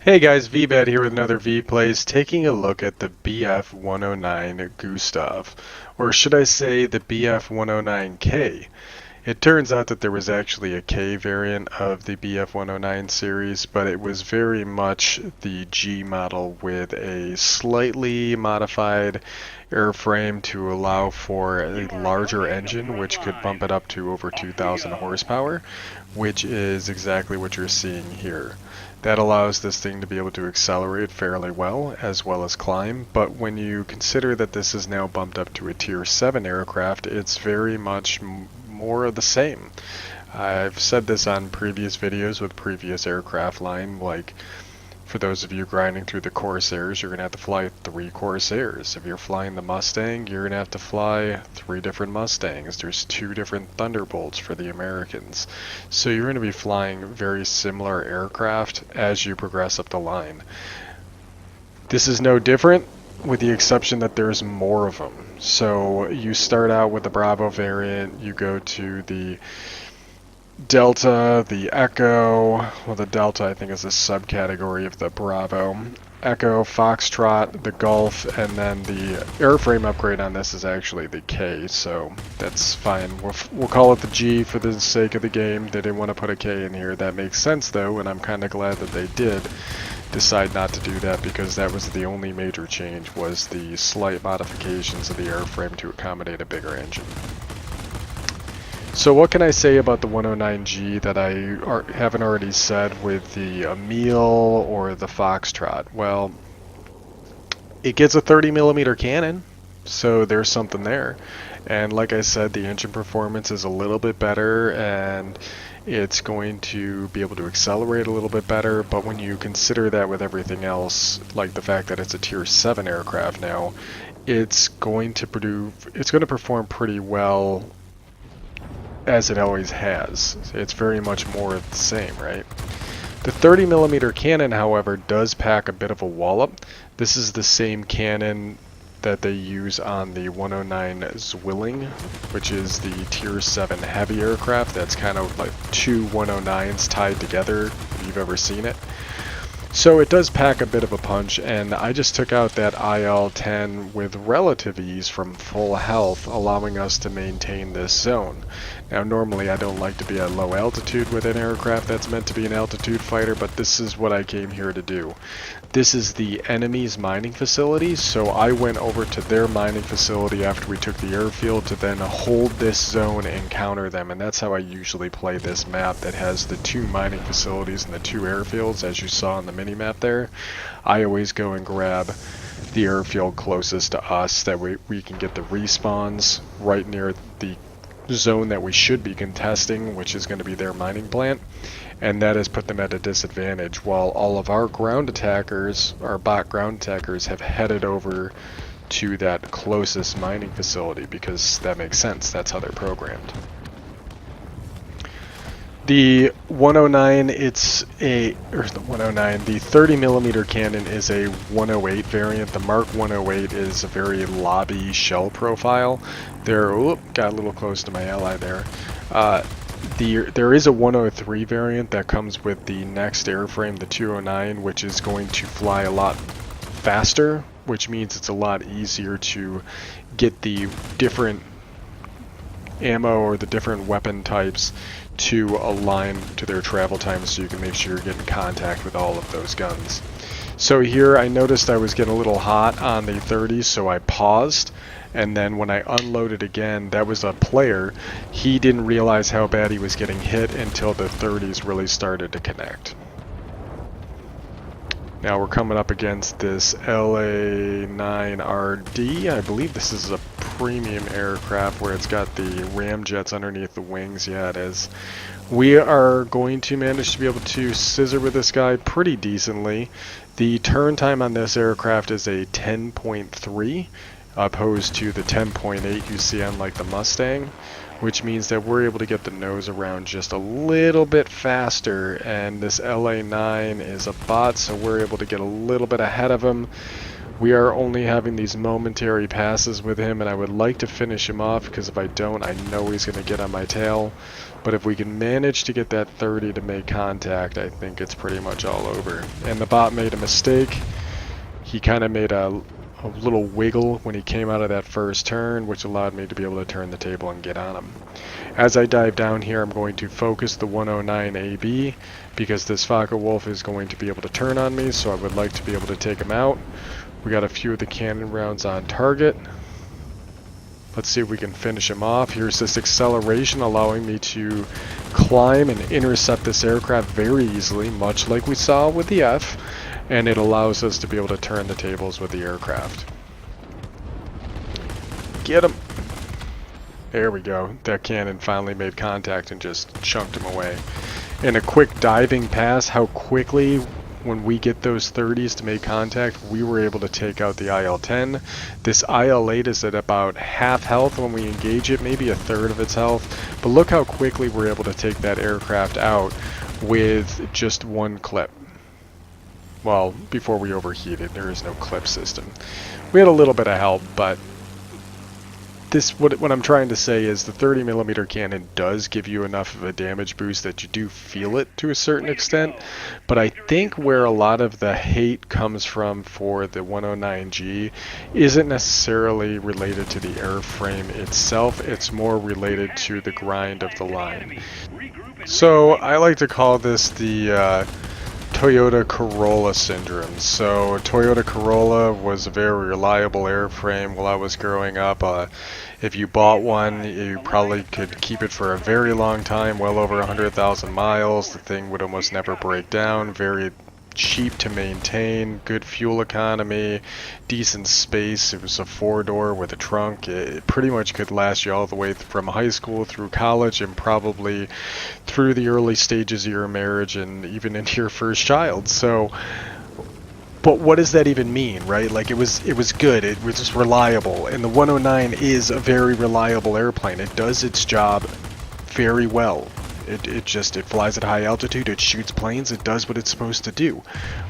Hey guys, Veebat here with another V-Plays, taking a look at the BF-109 Gustav, or should I say the BF-109K. It turns out that there was actually a K variant of the BF-109 series, but it was very much the G model with a slightly modified airframe to allow for a larger engine, which could bump it up to over 2,000 horsepower, which is exactly what you're seeing here. That allows this thing to be able to accelerate fairly well, as well as climb, but when you consider that this is now bumped up to a Tier 7 aircraft, it's very much more of the same. I've said this on previous videos with previous aircraft line, like for those of you grinding through the Corsairs, you're going to have to fly 3 Corsairs. If you're flying the Mustang, you're going to have to fly 3 different Mustangs. There's 2 different Thunderbolts for the Americans. So you're going to be flying very similar aircraft as you progress up the line. This is no different, with the exception that there's more of them. So you start out with the Bravo variant, you go to the Delta, the Echo, well the Delta I think is a subcategory of the Bravo, Echo, Foxtrot, the Gulf, and then the airframe upgrade on this is actually the K, so that's fine. We'll call it the G for the sake of the game. They didn't want to put a K in here. That makes sense though, and I'm kind of glad that they did decide not to do that, because that was the only major change, was the slight modifications of the airframe to accommodate a bigger engine. So what can I say about the 109G that I haven't already said with the Emil or the Foxtrot? Well, it gets a 30mm cannon, so there's something there. And like I said, the engine performance is a little bit better, and it's going to be able to accelerate a little bit better, but when you consider that with everything else, like the fact that it's a Tier 7 aircraft now, it's going to perform pretty well, as it always has. It's very much more of the same, right? The 30mm cannon, however, does pack a bit of a wallop. This is the same cannon that they use on the 109 Zwilling, which is the Tier 7 heavy aircraft. That's kind of like 2 109s tied together, if you've ever seen it. So it does pack a bit of a punch, and I just took out that IL-10 with relative ease from full health, allowing us to maintain this zone. Now normally I don't like to be at low altitude with an aircraft that's meant to be an altitude fighter, but this is what I came here to do. This is the enemy's mining facility, so I went over to their mining facility after we took the airfield to then hold this zone and counter them, and that's how I usually play this map that has the 2 mining facilities and the 2 airfields, as you saw on the mini-map there. I always go and grab the airfield closest to us, that we can get the respawns right near the zone that we should be contesting, which is going to be their mining plant, and that has put them at a disadvantage, while all of our ground attackers, our bot ground attackers, have headed over to that closest mining facility, because that makes sense, that's how they're programmed. The 109, the 30mm cannon is a 108 variant. The Mark 108 is a very lobby shell profile. Got a little close to my ally there. There is a 103 variant that comes with the next airframe, the 209, which is going to fly a lot faster, which means it's a lot easier to get the different ammo or the different weapon types to align to their travel times, so you can make sure you're getting contact with all of those guns. So here I noticed I was getting a little hot on the 30s, so I paused, and then when I unloaded again, that was a player. He didn't realize how bad he was getting hit until the 30s really started to connect. Now we're coming up against this LA-9RD. I believe this is a premium aircraft where it's got the ramjets underneath the wings. Yeah, it is. We are going to manage to be able to scissor with this guy pretty decently. The turn time on this aircraft is a 10.3 opposed to the 10.8 you see on like the Mustang, which means that we're able to get the nose around just a little bit faster, and this LA-9 is a bot, so we're able to get a little bit ahead of him. We are only having these momentary passes with him, and I would like to finish him off, because if I don't, I know he's going to get on my tail. But if we can manage to get that 30 to make contact, I think it's pretty much all over. And the bot made a mistake. He kind of made a little wiggle when he came out of that first turn, which allowed me to be able to turn the table and get on him. As I dive down here, I'm going to focus the 109 AB, because this Focke-Wulf is going to be able to turn on me, so I would like to be able to take him out. We got a few of the cannon rounds on target. Let's see if we can finish him off. Here's this acceleration allowing me to climb and intercept this aircraft very easily, much like we saw with the F, and it allows us to be able to turn the tables with the aircraft. Get him! There we go. That cannon finally made contact and just chunked him away. In a quick diving pass, how quickly when we get those 30s to make contact, we were able to take out the IL-10. This IL-8 is at about half health when we engage it, maybe a third of its health. But look how quickly we're able to take that aircraft out with just one clip. Well, before we overheated, there is no clip system. We had a little bit of help, but what I'm trying to say is the 30mm cannon does give you enough of a damage boost that you do feel it to a certain extent, but I think where a lot of the hate comes from for the 109G isn't necessarily related to the airframe itself, it's more related to the grind of the line. So I like to call this the Toyota Corolla syndrome. So Toyota Corolla was a very reliable airframe while I was growing up. If you bought one, you probably could keep it for a very long time, well over 100,000 miles. The thing would almost never break down. Very cheap to maintain, good fuel economy, decent space. It was a 4-door with a trunk. It pretty much could last you all the way from high school through college and probably through the early stages of your marriage and even into your first child. So, but what does that even mean, right? Like it was good, it was just reliable, and the 109 is a very reliable airplane. It does its job very well. It flies at high altitude, it shoots planes, it does what it's supposed to do.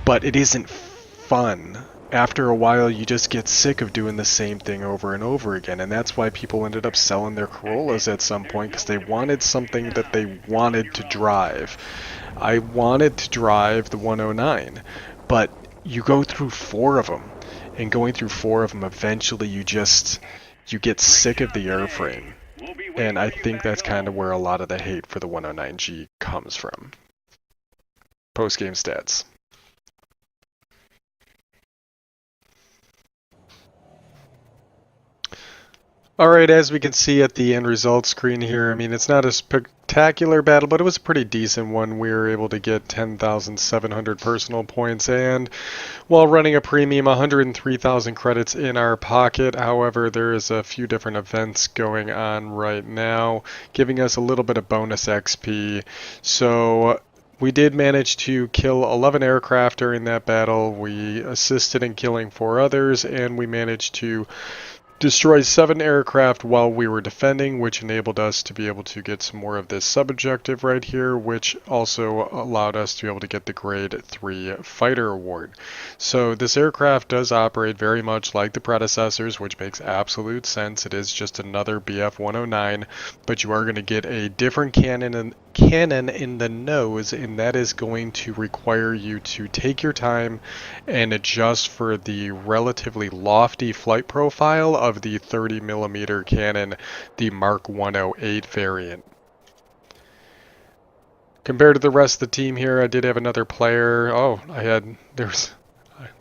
But it isn't fun. After a while, you just get sick of doing the same thing over and over again, and that's why people ended up selling their Corollas at some point, because they wanted something that they wanted to drive. I wanted to drive the 109, but you go through 4 of them, and going through 4 of them, eventually you get sick of the airframe. And I think that's kind of where a lot of the hate for the 109G comes from. Post-game stats. Alright, as we can see at the end results screen here, I mean, it's not a spectacular battle, but it was a pretty decent one. We were able to get 10,700 personal points, and while running a premium, 103,000 credits in our pocket. However, there is a few different events going on right now, giving us a little bit of bonus XP. So we did manage to kill 11 aircraft during that battle. We assisted in killing 4 others, and we managed to destroy 7 aircraft while we were defending, which enabled us to be able to get some more of this sub-objective right here, which also allowed us to be able to get the grade 3 fighter award. So this aircraft does operate very much like the predecessors, which makes absolute sense. It is just another BF-109, but you are going to get a different cannon in the nose, and that is going to require you to take your time and adjust for the relatively lofty flight profile of the 30mm cannon, the Mark 108 variant. Compared to the rest of the team here, I did have another player. There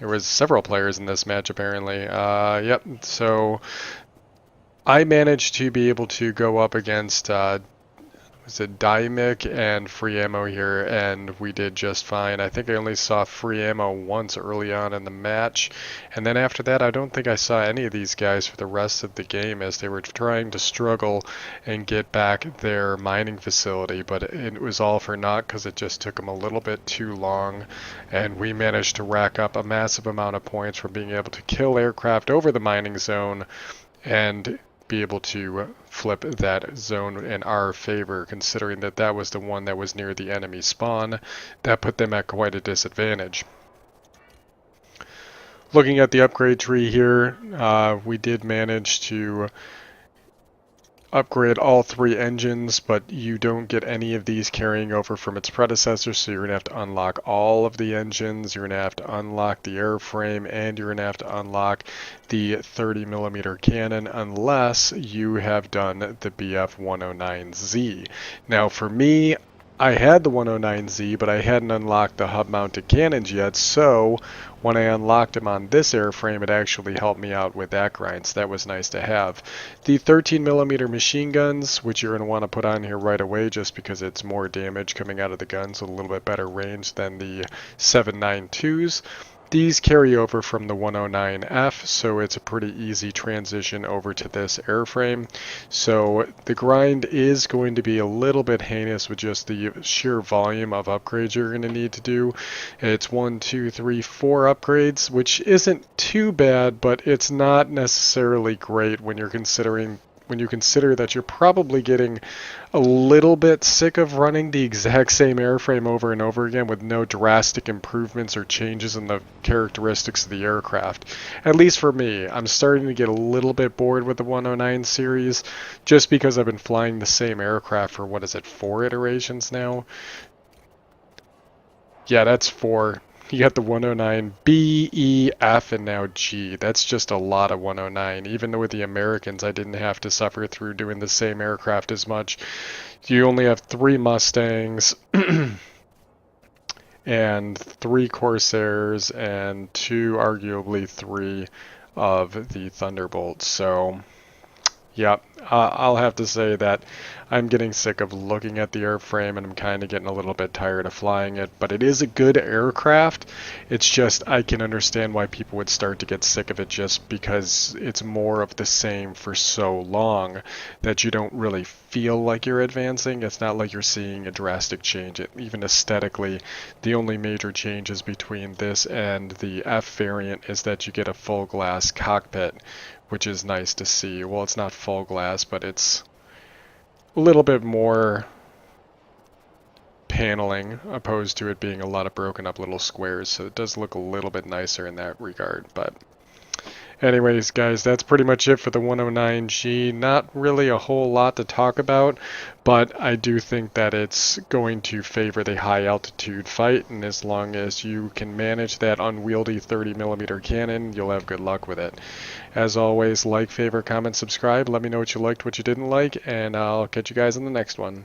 was several players in this match apparently. Yep, so I managed to be able to go up against was it Dymic and free ammo here, and we did just fine. I think I only saw free ammo once early on in the match, and then after that I don't think I saw any of these guys for the rest of the game as they were trying to struggle and get back their mining facility, but it was all for naught because it just took them a little bit too long, and we managed to rack up a massive amount of points from being able to kill aircraft over the mining zone and be able to flip that zone in our favor, considering that that was the one that was near the enemy spawn. That put them at quite a disadvantage. looking at the upgrade tree here, we did manage to upgrade all 3 engines, but you don't get any of these carrying over from its predecessor, so you're going to have to unlock all of the engines, you're going to have to unlock the airframe, and you're going to have to unlock the 30mm cannon unless you have done the BF-109Z. Now for me, I had the 109Z, but I hadn't unlocked the hub-mounted cannons yet, so when I unlocked them on this airframe, it actually helped me out with that grind, so that was nice to have. The 13mm machine guns, which you're going to want to put on here right away just because it's more damage coming out of the guns with a little bit better range than the 7.92s. These carry over from the 109F, so it's a pretty easy transition over to this airframe. So the grind is going to be a little bit heinous with just the sheer volume of upgrades you're going to need to do. It's 1, 2, 3, 4 upgrades, which isn't too bad, but it's not necessarily great when you consider that you're probably getting a little bit sick of running the exact same airframe over and over again with no drastic improvements or changes in the characteristics of the aircraft. At least for me, I'm starting to get a little bit bored with the 109 series just because I've been flying the same aircraft for, 4 iterations now? Yeah, that's 4. You got the 109 B, E, F, and now G. That's just a lot of 109. Even though with the Americans, I didn't have to suffer through doing the same aircraft as much. You only have 3 Mustangs and 3 Corsairs and 2, arguably 3 of the Thunderbolts. So yeah, I'll have to say that I'm getting sick of looking at the airframe and I'm kind of getting a little bit tired of flying it, but it is a good aircraft. It's just I can understand why people would start to get sick of it just because it's more of the same for so long that you don't really feel like you're advancing. It's not like you're seeing a drastic change. Even aesthetically, the only major changes between this and the F variant is that you get a full glass cockpit, which is nice to see. Well, it's not full glass, but it's a little bit more paneling opposed to it being a lot of broken up little squares, so it does look a little bit nicer in that regard. But anyways, guys, that's pretty much it for the 109G. Not really a whole lot to talk about, but I do think that it's going to favor the high altitude fight, and as long as you can manage that unwieldy 30mm cannon, you'll have good luck with it. As always, like, favorite, comment, subscribe. Let me know what you liked, what you didn't like, and I'll catch you guys in the next one.